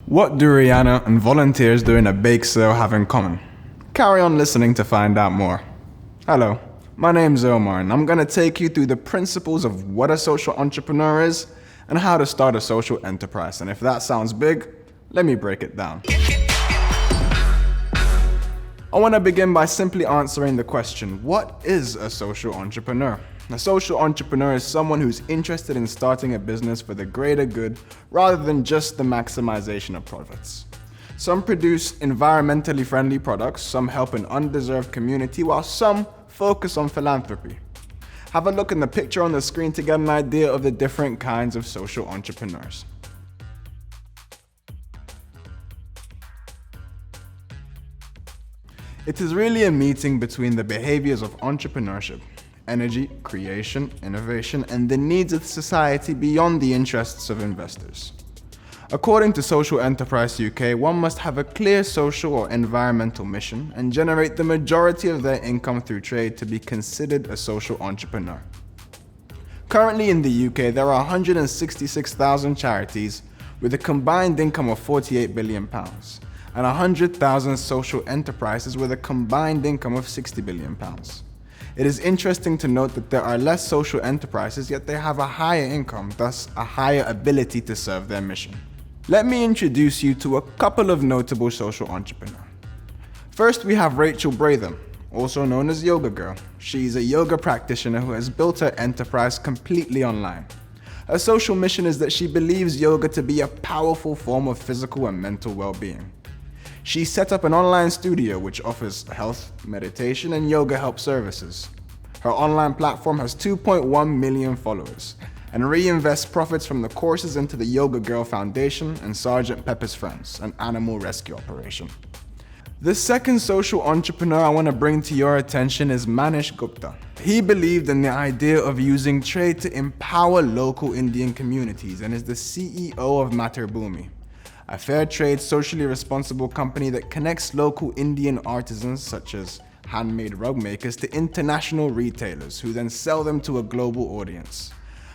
What do Rihanna and volunteers doing a bake sale have in common? Carry on listening to find out more. Hello, my name's Omar and I'm going to take you through the principles of what a social entrepreneur is and how to start a social enterprise. And if that sounds big, let me break it down. I want to begin by simply answering the question, what is a social entrepreneur? A social entrepreneur is someone who's interested in starting a business for the greater good rather than just the maximization of profits. Some produce environmentally friendly products, some help an undeserved community, while some focus on philanthropy. Have a look in the picture on the screen to get an idea of the different kinds of social entrepreneurs. It is really a meeting between the behaviors of entrepreneurship, energy, creation, innovation, and the needs of society beyond the interests of investors. According to Social Enterprise UK, one must have a clear social or environmental mission and generate the majority of their income through trade to be considered a social entrepreneur. Currently in the UK, there are 166,000 charities with a combined income of £48 billion and 100,000 social enterprises with a combined income of £60 billion. It is interesting to note that there are less social enterprises, yet they have a higher income, thus a higher ability to serve their mission. Let me introduce you to a couple of notable social entrepreneurs. First, we have Rachel Bratham, also known as Yoga Girl. She's a yoga practitioner who has built her enterprise completely online. Her social mission is that she believes yoga to be a powerful form of physical and mental well-being. She set up an online studio which offers health, meditation, and yoga help services. Her online platform has 2.1 million followers and reinvests profits from the courses into the Yoga Girl Foundation and Sgt. Pepper's Friends, an animal rescue operation. The second social entrepreneur I want to bring to your attention is Manish Gupta. He believed in the idea of using trade to empower local Indian communities and is the CEO of Matrbhumi, a fair trade, socially responsible company that connects local Indian artisans such as handmade rug makers to international retailers who then sell them to a global audience.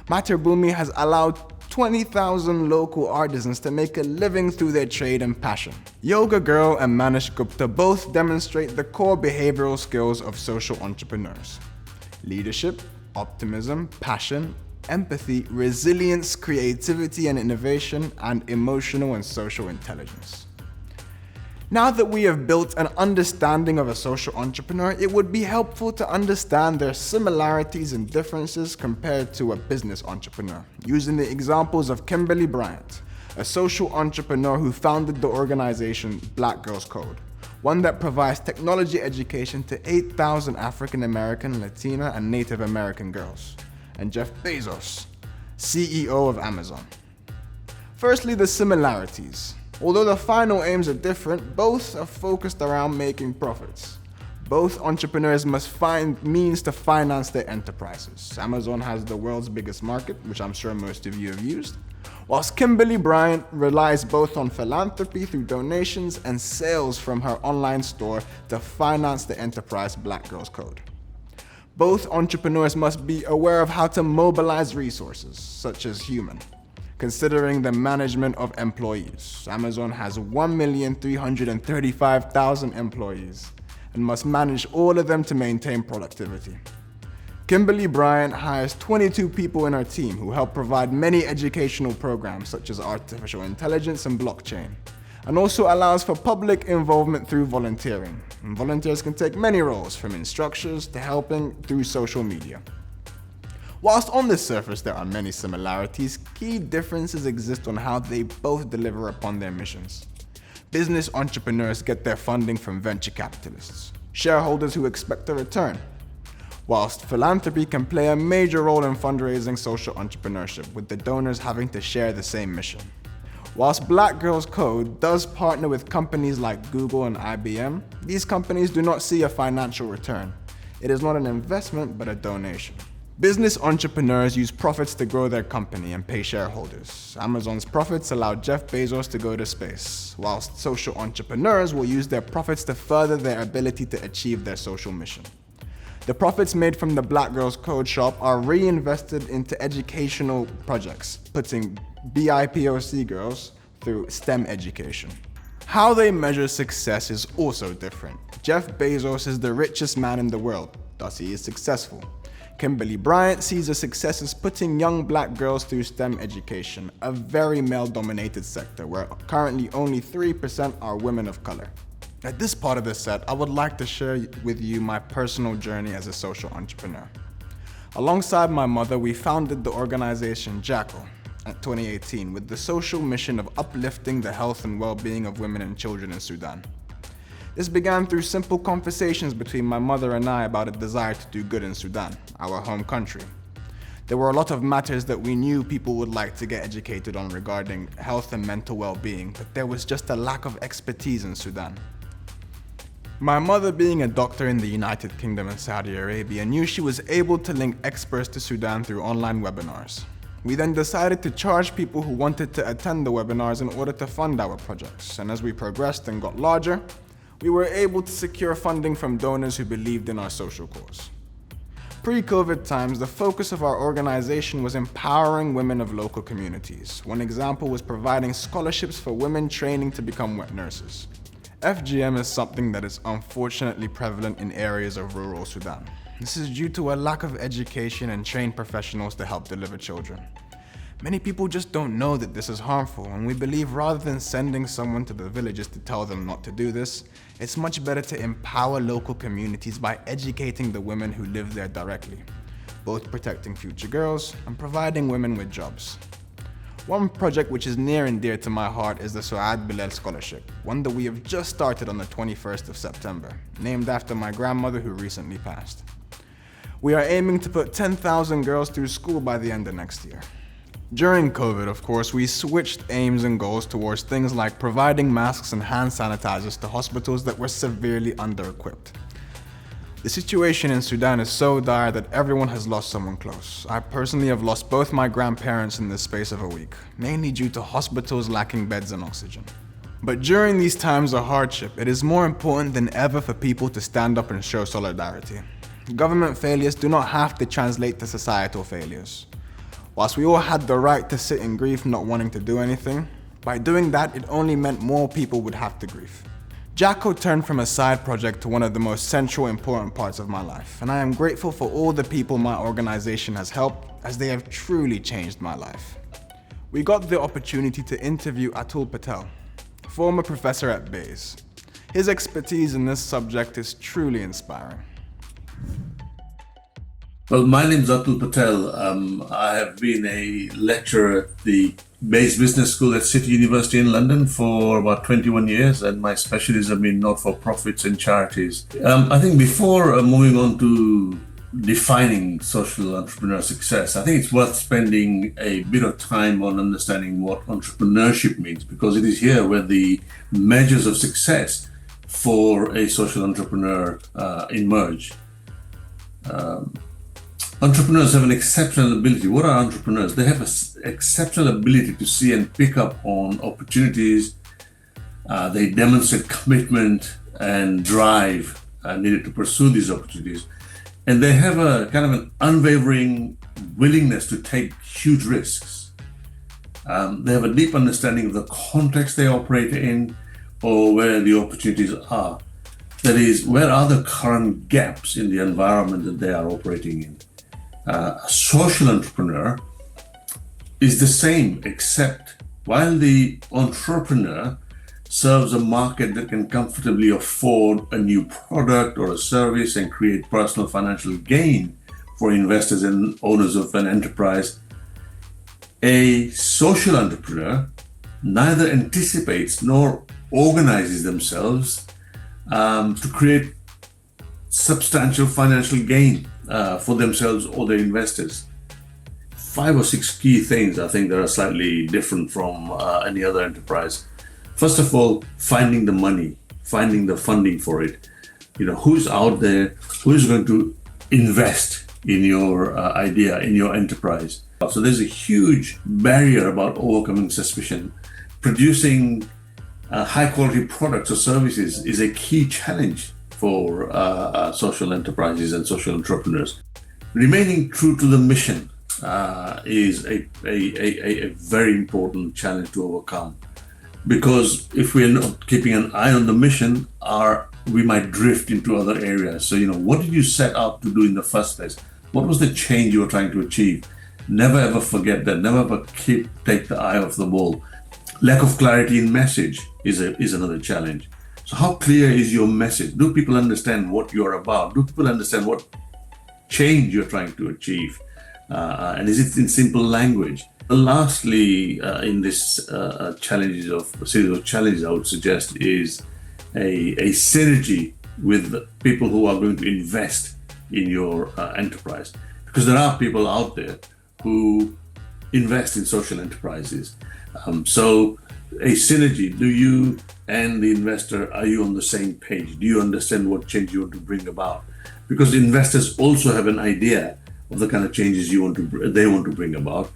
Matrbhumi has allowed 20,000 local artisans to make a living through their trade and passion. Yoga Girl and Manish Gupta both demonstrate the core behavioral skills of social entrepreneurs: leadership, optimism, passion, empathy, resilience, creativity and innovation, and emotional and social intelligence. Now that we have built an understanding of a social entrepreneur, it would be helpful to understand their similarities and differences compared to a business entrepreneur, using the examples of Kimberly Bryant, a social entrepreneur who founded the organization Black Girls Code, one that provides technology education to 8,000 African American, Latina, and Native American girls, and Jeff Bezos, CEO of Amazon. Firstly, the similarities. Although the final aims are different, both are focused around making profits. Both entrepreneurs must find means to finance their enterprises. Amazon has the world's biggest market, which I'm sure most of you have used, whilst Kimberly Bryant relies both on philanthropy through donations and sales from her online store to finance the enterprise Black Girls Code. Both entrepreneurs must be aware of how to mobilize resources, such as human, considering the management of employees. Amazon has 1,335,000 employees and must manage all of them to maintain productivity. Kimberly Bryant hires 22 people in her team who help provide many educational programs such as artificial intelligence and blockchain, and also allows for public involvement through volunteering. And volunteers can take many roles, from instructors to helping through social media. Whilst on the surface there are many similarities, key differences exist on how they both deliver upon their missions. Business entrepreneurs get their funding from venture capitalists, shareholders who expect a return, whilst philanthropy can play a major role in fundraising social entrepreneurship, with the donors having to share the same mission. Whilst Black Girls Code does partner with companies like Google and IBM, these companies do not see a financial return. It is not an investment, but a donation. Business entrepreneurs use profits to grow their company and pay shareholders. Amazon's profits allowed Jeff Bezos to go to space, whilst social entrepreneurs will use their profits to further their ability to achieve their social mission. The profits made from the Black Girls Code shop are reinvested into educational projects, putting BIPOC girls through STEM education. How they measure success is also different. Jeff Bezos is the richest man in the world, thus he is successful. Kimberly Bryant sees a success as putting young black girls through STEM education, a very male-dominated sector where currently only 3% are women of color. At this part of the set, I would like to share with you my personal journey as a social entrepreneur. Alongside my mother, we founded the organization Jackal in 2018 with the social mission of uplifting the health and well-being of women and children in Sudan. This began through simple conversations between my mother and I about a desire to do good in Sudan, our home country. There were a lot of matters that we knew people would like to get educated on regarding health and mental well-being, but there was just a lack of expertise in Sudan. My mother, being a doctor in the United Kingdom and Saudi Arabia, knew she was able to link experts to Sudan through online webinars. We then decided to charge people who wanted to attend the webinars in order to fund our projects, and as we progressed and got larger, we were able to secure funding from donors who believed in our social cause. Pre-COVID times, the focus of our organization was empowering women of local communities. One example was providing scholarships for women training to become wet nurses. FGM is something that is unfortunately prevalent in areas of rural Sudan. This is due to a lack of education and trained professionals to help deliver children. Many people just don't know that this is harmful, and we believe rather than sending someone to the villages to tell them not to do this, it's much better to empower local communities by educating the women who live there directly, both protecting future girls and providing women with jobs. One project which is near and dear to my heart is the Suad Bilal Scholarship, one that we have just started on the 21st of September, named after my grandmother who recently passed. We are aiming to put 10,000 girls through school by the end of next year. During COVID, of course, we switched aims and goals towards things like providing masks and hand sanitizers to hospitals that were severely under-equipped. The situation in Sudan is so dire that everyone has lost someone close. I personally have lost both my grandparents in the space of a week, mainly due to hospitals lacking beds and oxygen. But during these times of hardship, it is more important than ever for people to stand up and show solidarity. Government failures do not have to translate to societal failures. Whilst we all had the right to sit in grief not wanting to do anything, by doing that it only meant more people would have to grieve. Jacko turned from a side project to one of the most central important parts of my life, and I am grateful for all the people my organization has helped, as they have truly changed my life. We got the opportunity to interview Atul Patel, former professor at Bayes. His expertise in this subject is truly inspiring. Well, my name is Atul Patel. I have been a lecturer at the Bayes Business School at City University in London for about 21 years, and my specialism in not-for-profits and charities. I think before moving on to defining social entrepreneur success, I think it's worth spending a bit of time on understanding what entrepreneurship means, because it is here where the measures of success for a social entrepreneur emerge. Entrepreneurs have an exceptional ability. What are entrepreneurs? They have an exceptional ability to see and pick up on opportunities. They demonstrate commitment and drive needed to pursue these opportunities. And they have a kind of an unwavering willingness to take huge risks. They have a deep understanding of the context they operate in or where the opportunities are. That is, where are the current gaps in the environment that they are operating in? A social entrepreneur is the same, except while the entrepreneur serves a market that can comfortably afford a new product or a service and create personal financial gain for investors and owners of an enterprise, a social entrepreneur neither anticipates nor organizes themselves to create substantial financial gain for themselves or their investors. 5 or 6 key things I think that are slightly different from any other enterprise. First of all, finding the money, finding the funding for it. Who's out there, who's going to invest in your idea, in your enterprise. So there's a huge barrier about overcoming suspicion. Producing high quality products or services is a key challenge for social enterprises and social entrepreneurs. Remaining true to the mission is a very important challenge to overcome. because if we're not keeping an eye on the mission, we might drift into other areas. So, what did you set out to do in the first place? What was the change you were trying to achieve? Never ever forget that. Never ever take the eye off the ball. Lack of clarity in message is another challenge. So how clear is your message? Do people understand what you're about? Do people understand what change you're trying to achieve? And is it in simple language? Lastly, in this series of challenges, I would suggest is a synergy with people who are going to invest in your enterprise. Because there are people out there who invest in social enterprises. So a synergy, do you and the investor, are you on the same page? Do you understand what change you want to bring about? Because investors also have an idea of the kind of changes they want to bring about.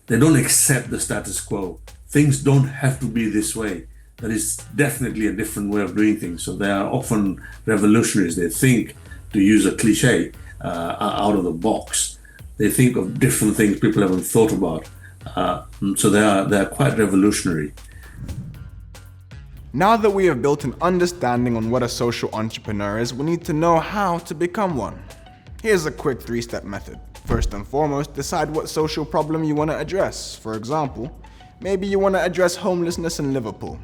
They don't accept the status quo. Things don't have to be this way. There is definitely a different way of doing things. So they are often revolutionaries. They think, to use a cliche, out of the box. They think of different things people haven't thought about. So they are quite revolutionary. Now that we have built an understanding on what a social entrepreneur is, we need to know how to become one. Here's a quick 3-step method. First and foremost, decide what social problem you want to address. For example, maybe you want to address homelessness in Liverpool.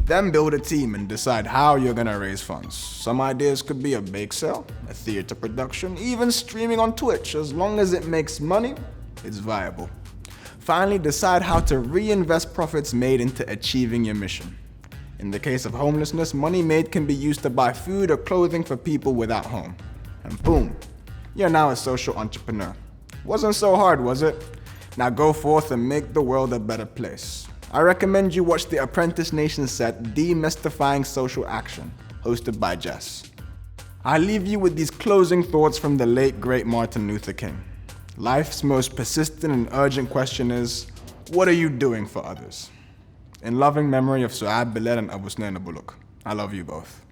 Then build a team and decide how you're going to raise funds. Some ideas could be a bake sale, a theater production, even streaming on Twitch. As long as it makes money, it's viable. Finally, decide how to reinvest profits made into achieving your mission. In the case of homelessness, money made can be used to buy food or clothing for people without home. And boom, you're now a social entrepreneur. Wasn't so hard, was it? Now go forth and make the world a better place. I recommend you watch the Apprentice Nation set Demystifying Social Action, hosted by Jess. I leave you with these closing thoughts from the late great Martin Luther King. Life's most persistent and urgent question is, what are you doing for others? In loving memory of Su'ad Bilal and Abu Snain Buluk. I love you both.